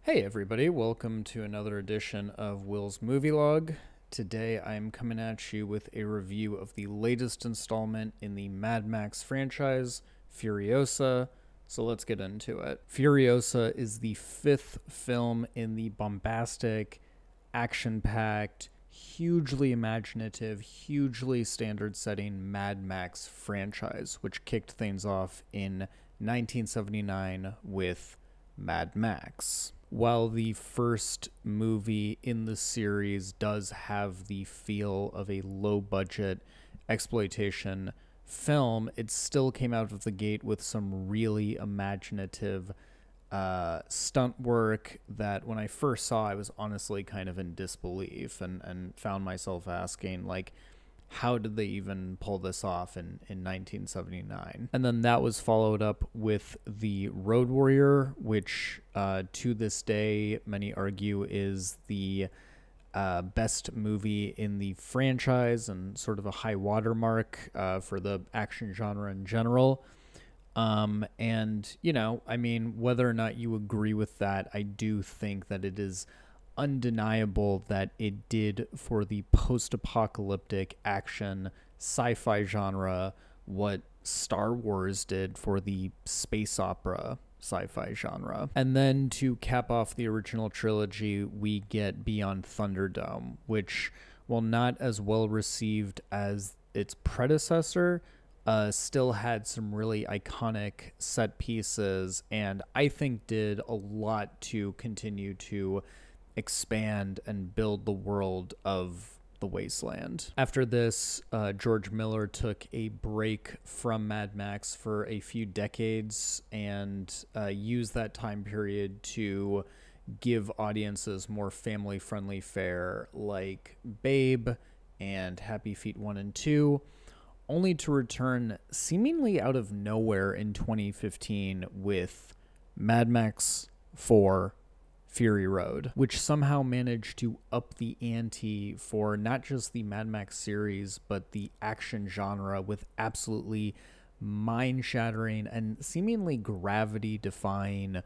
Hey everybody, welcome to another edition of Will's Movie Log. Today I'm coming at you with a review of the latest installment in the Mad Max franchise, Furiosa. So let's get into it. Furiosa is the fifth film in the bombastic, action-packed, hugely imaginative, hugely standard-setting Mad Max franchise, which kicked things off in 1979 with Mad Max. While the first movie in the series does have the feel of a low budget exploitation film, it still came out of the gate with some really imaginative stunt work that when I first saw, I was honestly kind of in disbelief and found myself asking, like, how did they even pull this off in 1979? And then that was followed up with The Road Warrior, which to this day, many argue is the best movie in the franchise and sort of a high watermark for the action genre in general. And, you know, I mean, whether or not you agree with that, I do think that it is undeniable that it did for the post-apocalyptic action sci-fi genre what Star Wars did for the space opera sci-fi genre. And then to cap off the original trilogy, we get Beyond Thunderdome, which, while not as well received as its predecessor, still had some really iconic set pieces, and I think did a lot to continue to expand and build the world of the Wasteland. After this, George Miller took a break from Mad Max for a few decades and used that time period to give audiences more family-friendly fare like Babe and Happy Feet 1 and 2, only to return seemingly out of nowhere in 2015 with Mad Max 4 Fury Road, which somehow managed to up the ante for not just the Mad Max series, but the action genre with absolutely mind-shattering and seemingly gravity-defying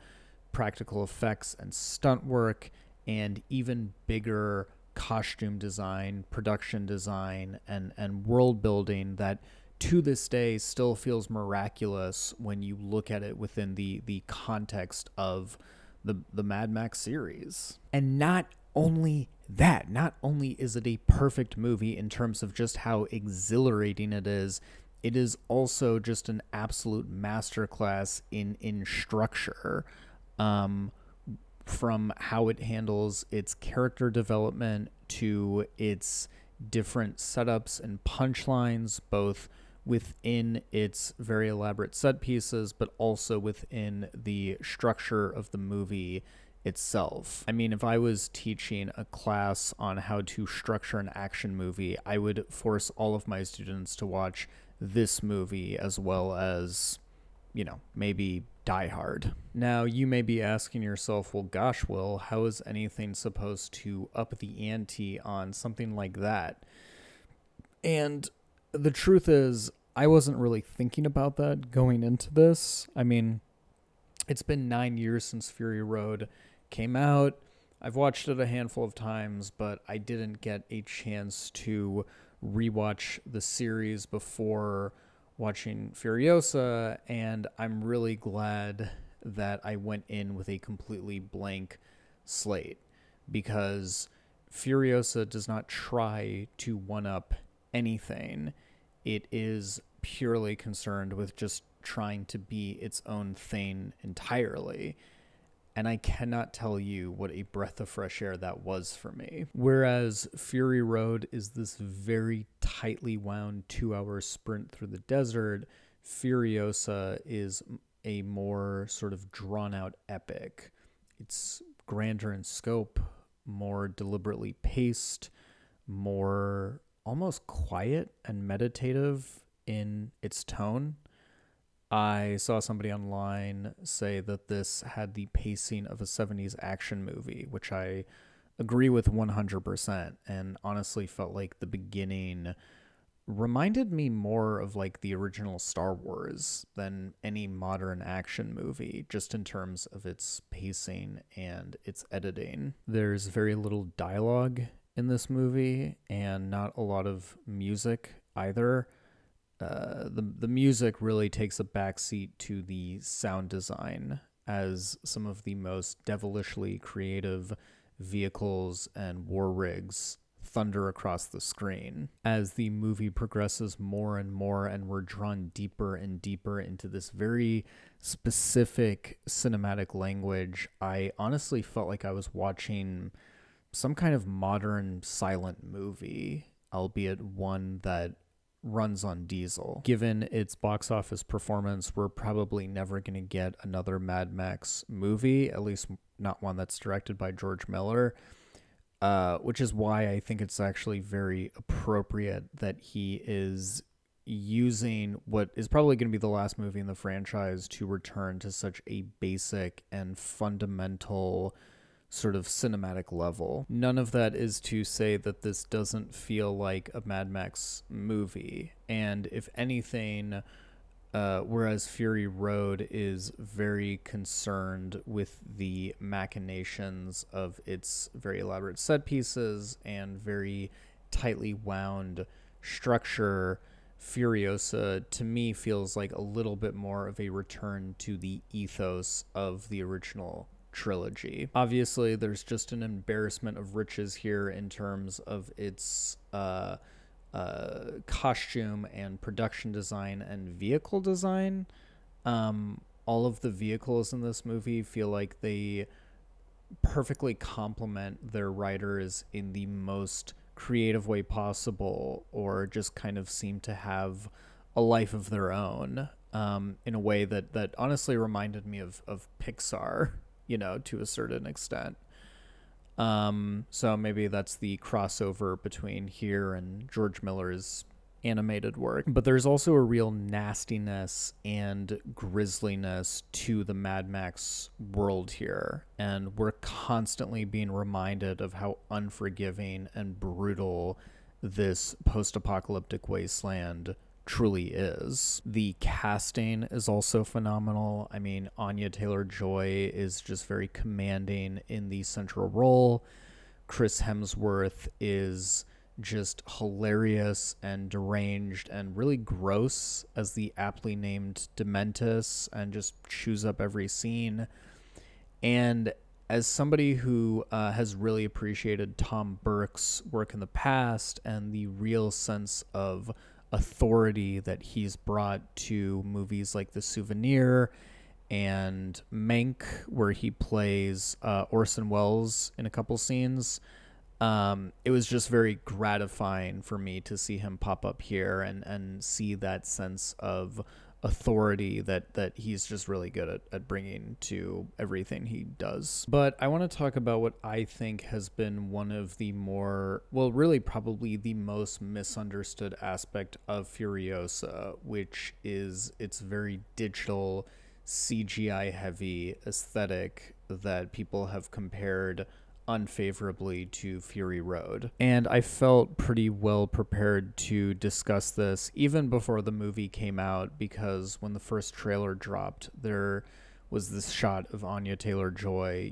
practical effects and stunt work, and even bigger costume design, production design, and world building that to this day still feels miraculous when you look at it within the context of the Mad Max series. And not only that, not only is it a perfect movie in terms of just how exhilarating it is also just an absolute masterclass in structure. From how it handles its character development to its different setups and punchlines, both within its very elaborate set pieces, but also within the structure of the movie itself. I mean, if I was teaching a class on how to structure an action movie, I would force all of my students to watch this movie as well as, you know, maybe Die Hard. Now, you may be asking yourself, well, gosh, Will, how is anything supposed to up the ante on something like that? And the truth is, I wasn't really thinking about that going into this. I mean, it's been 9 years since Fury Road came out. I've watched it a handful of times, but I didn't get a chance to rewatch the series before watching Furiosa, and I'm really glad that I went in with a completely blank slate, because Furiosa does not try to one-up anything. It is purely concerned with just trying to be its own thing entirely. And I cannot tell you what a breath of fresh air that was for me. Whereas Fury Road is this very tightly wound 2-hour sprint through the desert, Furiosa is a more sort of drawn-out epic. It's grander in scope, more deliberately paced, more almost quiet and meditative in its tone. I saw somebody online say that this had the pacing of a 70s action movie, which I agree with 100%, and honestly felt like the beginning reminded me more of like the original Star Wars than any modern action movie, just in terms of its pacing and its editing. There's very little dialogue in this movie and not a lot of music either. The music really takes a backseat to the sound design, as some of the most devilishly creative vehicles and war rigs thunder across the screen. As the movie progresses more and more, and we're drawn deeper and deeper into this very specific cinematic language, I honestly felt like I was watching some kind of modern silent movie, albeit one that runs on diesel. Given its box office performance, we're probably never going to get another Mad Max movie, at least not one that's directed by George Miller, which is why I think it's actually very appropriate that he is using what is probably going to be the last movie in the franchise to return to such a basic and fundamental sort of cinematic level. None of that is to say that this doesn't feel like a Mad Max movie. And if anything, whereas Fury Road is very concerned with the machinations of its very elaborate set pieces and very tightly wound structure, Furiosa to me feels like a little bit more of a return to the ethos of the original trilogy. Obviously, there's just an embarrassment of riches here in terms of its costume and production design and vehicle design. All of the vehicles in this movie feel like they perfectly complement their writers in the most creative way possible, or just kind of seem to have a life of their own, in a way that honestly reminded me of Pixar, to a certain extent. So maybe that's the crossover between here and George Miller's animated work. But there's also a real nastiness and grisliness to the Mad Max world here. And we're constantly being reminded of how unforgiving and brutal this post-apocalyptic wasteland truly is. The casting is also phenomenal. I mean, Anya Taylor-Joy is just very commanding in the central role. Chris Hemsworth is just hilarious and deranged and really gross as the aptly named Dementus, and just chews up every scene. And as somebody who has really appreciated Tom Burke's work in the past and the real sense of authority that he's brought to movies like The Souvenir and Mank, where he plays Orson Welles in a couple scenes, it was just very gratifying for me to see him pop up here and see that sense of authority that he's just really good at bringing to everything he does. But I want to talk about what I think has been one of the more, well, really probably the most misunderstood aspect of Furiosa, which is its very digital, CGI heavy aesthetic that people have compared unfavorably to Fury Road. And I felt pretty well prepared to discuss this even before the movie came out, because when the first trailer dropped, there was this shot of Anya Taylor-Joy,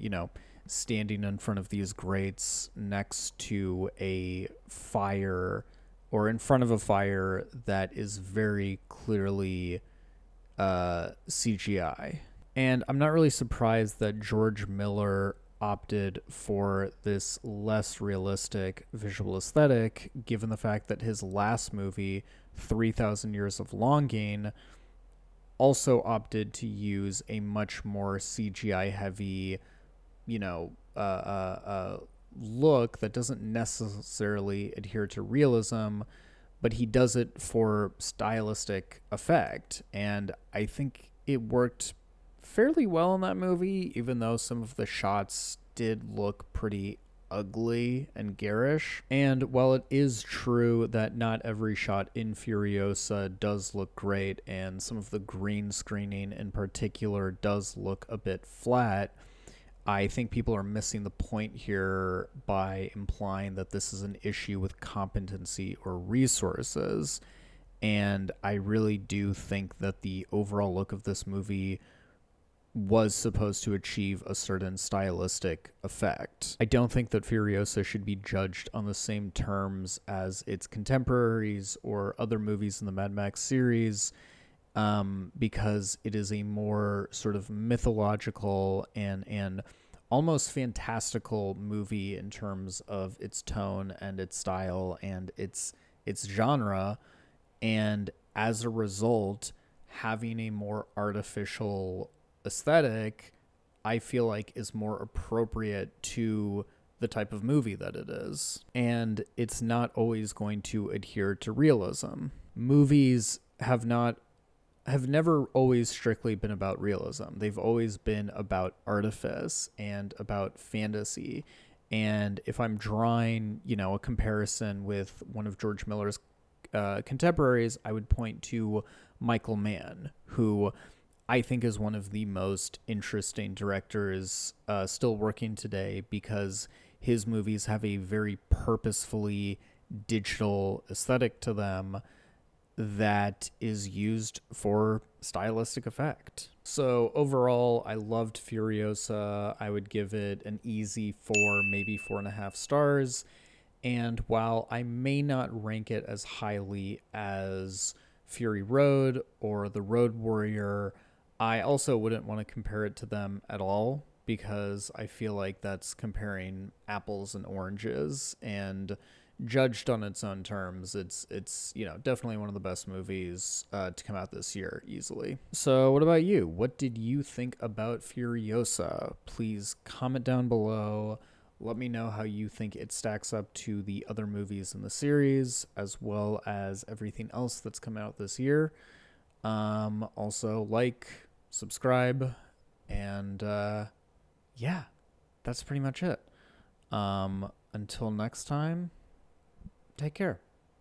standing in front of these grates next to a fire, or in front of a fire that is very clearly CGI. And I'm not really surprised that George Miller opted for this less realistic visual aesthetic, given the fact that his last movie, 3,000 Years of Longing, also opted to use a much more CGI heavy, look that doesn't necessarily adhere to realism, but he does it for stylistic effect. And I think it worked fairly well in that movie, even though some of the shots did look pretty ugly and garish. And while it is true that not every shot in Furiosa does look great, and some of the green screening in particular does look a bit flat, I think people are missing the point here by implying that this is an issue with competency or resources. And I really do think that the overall look of this movie was supposed to achieve a certain stylistic effect. I don't think that Furiosa should be judged on the same terms as its contemporaries or other movies in the Mad Max series, because it is a more sort of mythological and almost fantastical movie in terms of its tone and its style and its genre. And as a result, having a more artificial aesthetic, I feel like, is more appropriate to the type of movie that it is. And it's not always going to adhere to realism. Movies have never always strictly been about realism. They've always been about artifice and about fantasy. And if I'm drawing, a comparison with one of George Miller's contemporaries, I would point to Michael Mann, who I think is one of the most interesting directors still working today, because his movies have a very purposefully digital aesthetic to them that is used for stylistic effect. So overall, I loved Furiosa. I would give it an easy 4, maybe 4.5 stars. And while I may not rank it as highly as Fury Road or The Road Warrior, I also wouldn't want to compare it to them at all, because I feel like that's comparing apples and oranges, and judged on its own terms, it's definitely one of the best movies to come out this year, easily. So what about you? What did you think about Furiosa? Please comment down below. Let me know how you think it stacks up to the other movies in the series, as well as everything else that's come out this year. Also, like, subscribe, and yeah, that's pretty much it. Until next time, take care.